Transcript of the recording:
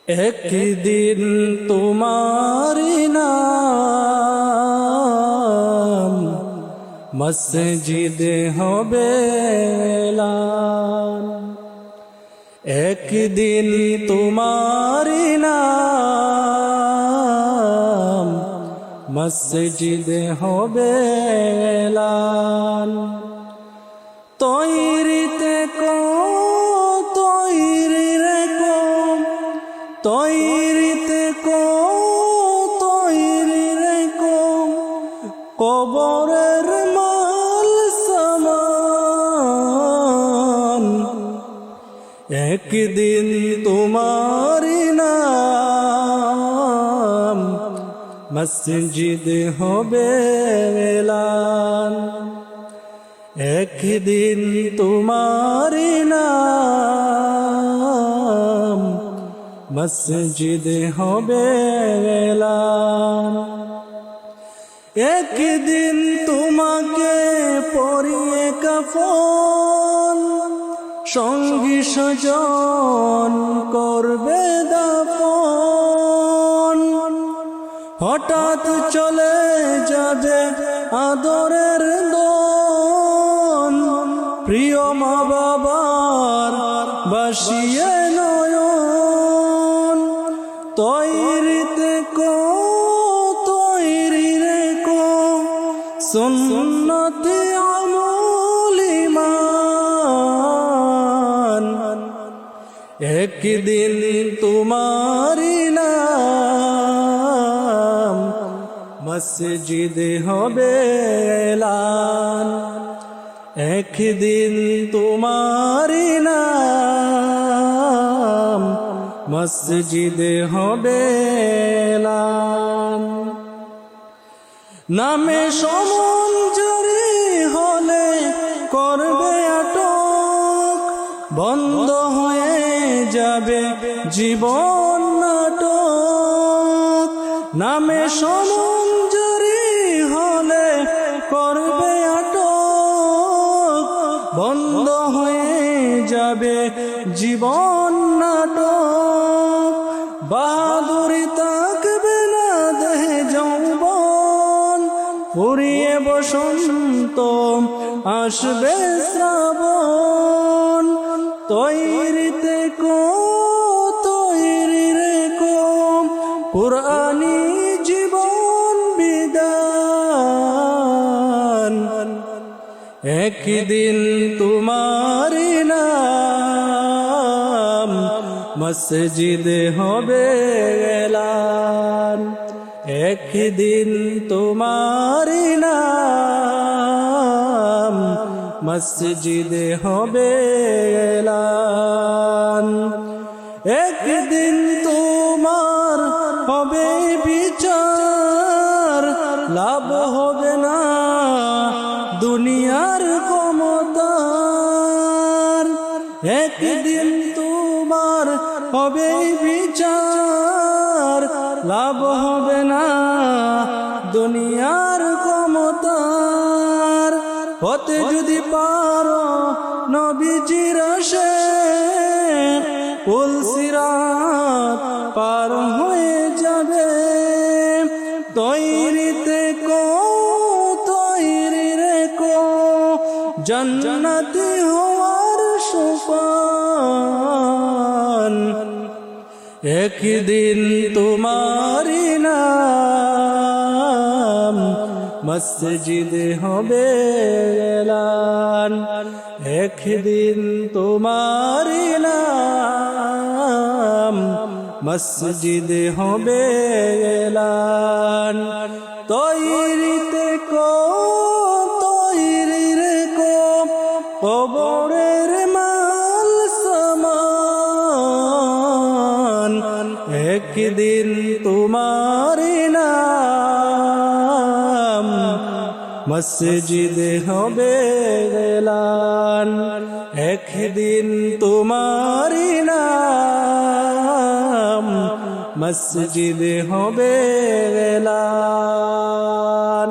একদিন তোমার নাম মসজিদে হবে এলান। একদিন তোমার নাম মসজিদে হবে এলান। তৈরিতে তৈরিতে কবরের মাল সামান। একদিন তোমার নাম মসজিদ হবে এলান। একদিন তোমার নাম মসজিদ হবে এলান। একদিন তোমাকে পরিয়ে কাফন, সঙ্গী স্বজন করবে দাফন। হঠাৎ চলে যাবে আদরের দন, প্রিয় মা বাবার বাসিয়ে নয়ন। তৈরিতে সুন্নতে আমল ঈমান। একদিন তোমার নাম মসজিদ হবে এলান। একদিন তোমার নাম মসজিদ হবে এলান। নামে সমঞ্জরি হলে করবে আটক, বন্ধ হয়ে যাবে জীবন নাটক। নামে সমঞ্জরি হলে করবে আটক, বন্ধ হয়ে যাবে জীবন নাটক। বাহাদুরি থাকবে না দেহে যৌবন, ফুরিয়ে বসন্ত আসবে শ্রাবণ। তৈরিতে তৈরি রেখো কুরআনী জীবন বিধান। একদিন তোমার নাম মসজিদ হবে এলান। একদিন তোমার নাম মসজিদ হবে এলান। একদিন তোমার হবে বিচার, লাভ হবে না দুনিয়ার ক্ষমতার। একদিন তোমার হবে বিচার, লাভ হবে না দুনিয়ার ক্ষমতার। হতে যদি পারো নবীজির আশিক, কুল সিরাত পার হয়ে যাবে। তৈরিতে তৈরি রেখো জান্নাতি হওয়ার সোপান। একদিন তোমার নাম মসজিদ হবে এলান। একদিন তোমার নাম মসজিদ হবে এলান। তৈরিতে তৈরি রেখো কবরের মাল সামান। একদিন তোমার নাম মসজিদ হবে এলান। একদিন তোমার নাম মসজিদ হবে এলান।